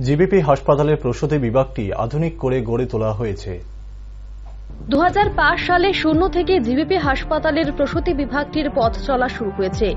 GBP হাসপাতালের প্রসূতি বিভাগটি আধুনিক করে গড়ে তোলা হয়েছে। 2005 সালে শূন্য থেকে জিবিপি হাসপাতালের প্রসূতি বিভাগটির পথ চলা শুরু হয়েছে।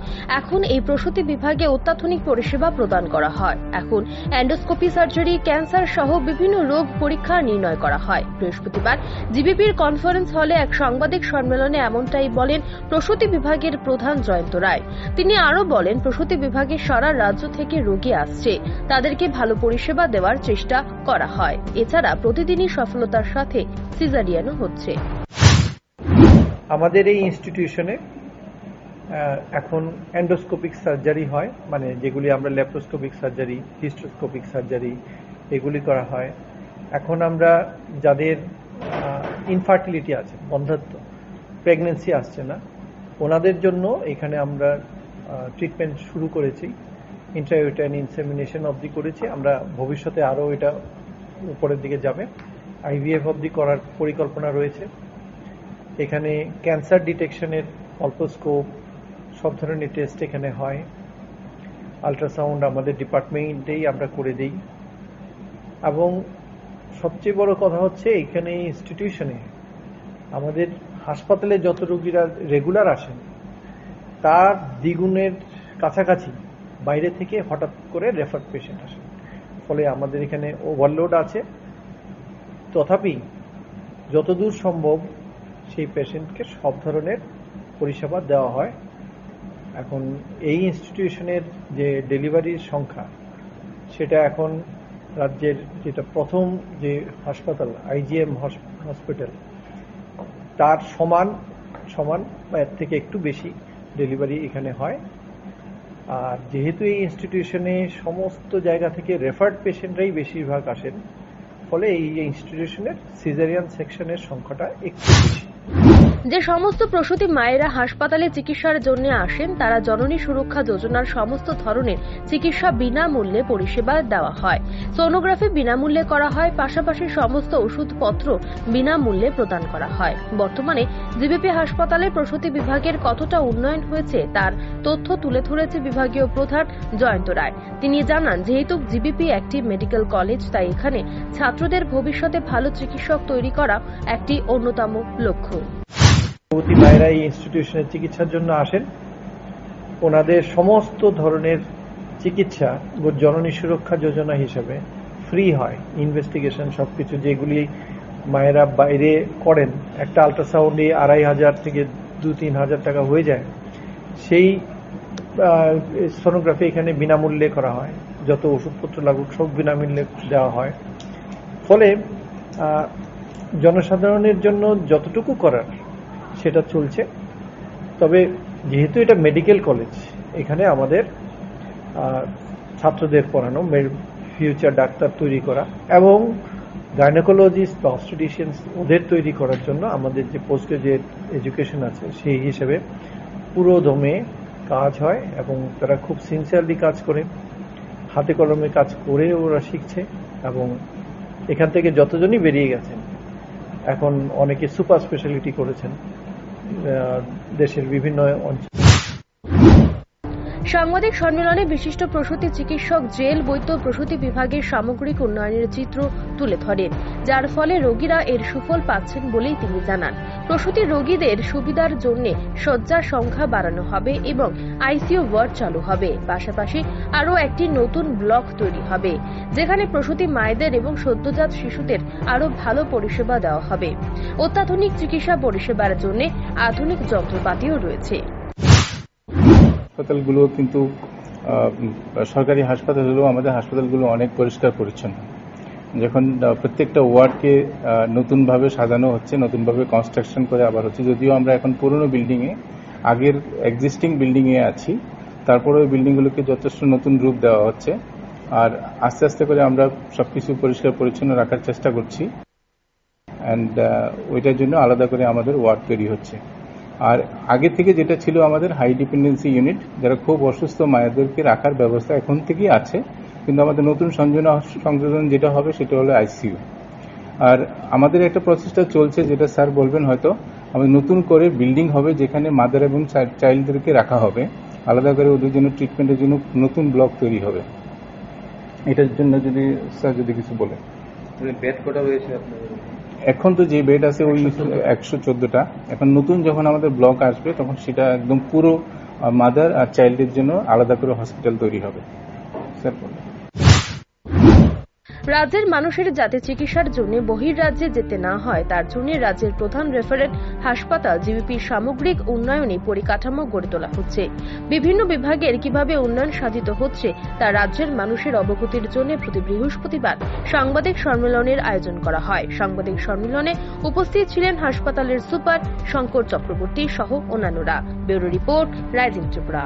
এখন এই প্রসূতি বিভাগে অত্যাধুনিক পরিষেবা প্রদান করা হয়। এখন এন্ডোস্কোপি সার্জারি, ক্যান্সার সহ বিভিন্ন রোগ পরীক্ষা নির্ণয় করা হয়। বৃহস্পতিবার জিবিপির কনফারেন্স হলে এক সাংবাদিক সম্মেলনে এমনটাই বলেন প্রসূতি বিভাগের প্রধান জয়ন্ত রায়। তিনি আরও বলেন, প্রসূতি বিভাগে সারা রাজ্য থেকে রোগী আসছে, তাদেরকে ভালো পরিষেবা দেওয়ার চেষ্টা করা হয়। এছাড়া প্রতিদিনই সফলতার সাথে সিজারিয়ানও হচ্ছে। আমাদের এই ইনস্টিটিউশনে এখন এন্ডোস্কোপিক সার্জারি হয়, মানে যেগুলি আমরা ল্যাপ্রোস্কোপিক সার্জারি, হিস্টোস্কোপিক সার্জারি এগুলি করা হয়। এখন আমরা যাদের ইনফার্টিলিটি আছে, বন্ধ্যাত্ব, প্রেগনেন্সি আসছে না, ওনাদের জন্য এখানে আমরা ট্রিটমেন্ট শুরু করেছি। ইন্ট্রাইউটেরাইন ইনসেমিনেশন অবধি করেছি। আমরা ভবিষ্যতে আরও এটা উপরের দিকে যাবে, আইভিএফ অবধি করার পরিকল্পনা রয়েছে। এখানে ক্যান্সার ডিটেকশনের অল্পস্কোপ সব ধরনের টেস্ট এখানে হয়। আল্ট্রাসাউন্ড আমাদের ডিপার্টমেন্টেই আমরা করে দিই। এবং সবচেয়ে বড় কথা হচ্ছে, এখানে ইনস্টিটিউশনে আমাদের হাসপাতালে যত রোগীরা রেগুলার আসেন তার দ্বিগুণের কাছাকাছি বাইরে থেকে হঠাৎ করে রেফার্ড পেশেন্ট আসেন। ফলে আমাদের এখানে ওভারলোড আছে। তথাপি যতদূর সম্ভব সেই পেশেন্টকে সব ধরনের পরিষেবা দেওয়া হয়। এখন এই ইনস্টিটিউশনের যে ডেলিভারির সংখ্যা, সেটা এখন রাজ্যের যেটা প্রথম যে হাসপাতাল আইজিএম হসপিটাল, তার সমান বা এর থেকে একটু বেশি ডেলিভারি এখানে হয়। আর যেহেতু এই ইনস্টিটিউশনে সমস্ত জায়গা থেকে রেফার্ড পেশেন্টরাই বেশিরভাগ আসেন, ফলে এই ইনস্টিটিউশনের সিজারিয়ান সেকশনের সংখ্যাটা একটু বেশি। যে সমস্ত প্রসূতি মায়েরা হাসপাতালে চিকিৎসার জন্য আসেন, তারা জননী সুরক্ষা যোজনার সমস্ত ধরনের চিকিৎসা বিনামূল্যে পরিষেবা দেওয়া হয়। সোনোগ্রাফি বিনামূল্যে করা হয়, পাশাপাশি সমস্ত ওষুধপত্র বিনামূল্যে প্রদান করা হয়। বর্তমানে জিবিপি হাসপাতালে প্রসূতি বিভাগের কতটা উন্নয়ন হয়েছে তার তথ্য তুলে ধরেছে বিভাগীয় প্রধান জয়ন্ত রায়। তিনি জানান, যেহেতু জিবিপি একটি মেডিকেল কলেজ, তাই এখানে ছাত্রদের ভবিষ্যতে ভালো চিকিৎসক তৈরি করা একটি অন্যতম লক্ষ্য। প্রসূতি মায়েরা এই ইনস্টিটিউশনে চিকিৎসার জন্য আসেন। ওনাদের সমস্ত ধরনের চিকিৎসা জননী সুরক্ষা যোজনা হিসেবে ফ্রি হয়। ইনভেস্টিগেশন সবকিছু যেগুলি মায়েরা বাইরে করেন, একটা আল্ট্রাসাউন্ডে 2,500 থেকে 2-3,000 টাকা হয়ে যায়, সেই সোনোগ্রাফি এখানে বিনামূল্যে করা হয়। যত ওষুধপত্র লাগুক সব বিনামূল্যে দেওয়া হয়। ফলে জনসাধারণের জন্য যতটুকু করার সেটা চলছে। তবে যেহেতু এটা মেডিকেল কলেজ, এখানে আমাদের ছাত্রদের পড়ানো, ফিউচার ডাক্তার তৈরি করা এবং গাইনোকোলজিস্ট বা অবস্টেট্রিশিয়ানস ওদের তৈরি করার জন্য আমাদের যে পোস্ট গ্রাজুয়েট এডুকেশন আছে, সেই হিসেবে পুরো দমে কাজ হয় এবং তারা খুব সিনসিয়ারলি কাজ করে, হাতে কলমে কাজ করে ওরা শিখছে। এবং এখান থেকে যতজনই বেরিয়ে গেছেন, এখন অনেকে সুপার স্পেশালিটি করেছেন দেশের বিভিন্ন অঞ্চল। সাংবাদিক সম্মেলনে বিশিষ্ট প্রসূতি চিকিৎসক জেল বৈদ্য প্রসূতি বিভাগের সামগ্রিক উন্নয়নের চিত্র তুলে ধরেন, যার ফলে রোগীরা এর সুফল পাচ্ছেন বলেই তিনি জানান। প্রসূতি রোগীদের সুবিধার জন্য শয্যার সংখ্যা বাড়ানো হবে এবং আইসিইউ ওয়ার্ড চালু হবে। পাশাপাশি আরও একটি নতুন ব্লক তৈরি হবে, যেখানে প্রসূতি মায়েদের এবং সদ্যজাত শিশুদের আরও ভালো পরিষেবা দেওয়া হবে। অত্যাধুনিক চিকিৎসা পরিষেবার জন্য আধুনিক যন্ত্রপাতিও রয়েছে। হাসপাতালগুলো কিন্তু সরকারি হাসপাতাল হলেও আমাদের হাসপাতালগুলো অনেক পরিষ্কার পরিচ্ছন্ন। যখন প্রত্যেকটা ওয়ার্ডকে নতুনভাবে সাজানো হচ্ছে, নতুনভাবে কনস্ট্রাকশন করে আবার হচ্ছে, যদিও আমরা এখন পুরনো বিল্ডিংয়ে, আগের এক্সিস্টিং বিল্ডিংয়ে আছি, তারপরে ওই বিল্ডিংগুলোকে যথেষ্ট নতুন রূপ দেওয়া হচ্ছে। আর আস্তে আস্তে করে আমরা সবকিছু পরিষ্কার পরিচ্ছন্ন রাখার চেষ্টা করছি। অ্যান্ড ওইটার জন্য আলাদা করে আমাদের ওয়ার্ড তৈরি হচ্ছে। আর আগে থেকে যেটা ছিল আমাদের হাই ডিপেন্ডেন্সি ইউনিট, যারা খুব অসুস্থ মায়েদেরকে রাখার ব্যবস্থা এখন থেকেই আছে, কিন্তু আমাদের নতুন সংযোজন যেটা হবে সেটা হলো আইসিইউ। আর আমাদের একটা প্রচেষ্টা চলছে, যেটা স্যার বলবেন হয়তো, আমাদের নতুন করে বিল্ডিং হবে যেখানে মাদার এবং চাইল্ডদেরকে রাখা হবে, আলাদা করে ওদের জন্য ট্রিটমেন্টের জন্য নতুন ব্লক তৈরি হবে। এটার জন্য যদি স্যার যদি কিছু বলে। বেড কটা রয়েছে আপনাদের? এখন তো যে বেড আছে ওই 114টা। এখন নতুন যখন আমাদের ব্লক আসবে তখন সেটা একদম পুরো মাদার আর চাইল্ডের জন্য আলাদা করে হসপিটাল তৈরি হবে। স্যার বলুন। রাজ্যের মানুষের যাতে চিকিৎসার জন্য বহির্রাজ্যে যেতে না হয় তার জন্য রাজ্যের প্রধান রেফারেন্ট হাসপাতাল জিবিপির সামগ্রিক উন্নয়নে পরিকাঠামো গড়ে তোলা হচ্ছে। বিভিন্ন বিভাগের কিভাবে উন্নয়ন সাধিত হচ্ছে তা রাজ্যের মানুষের অবগতির জন্য প্রতি বৃহস্পতিবার সাংবাদিক সম্মেলনের আয়োজন করা হয়। সাংবাদিক সম্মেলনে উপস্থিত ছিলেন হাসপাতালের সুপার শঙ্কর চক্রবর্তী সহ অন্যান্যরা। Bureau report, rising Tripura.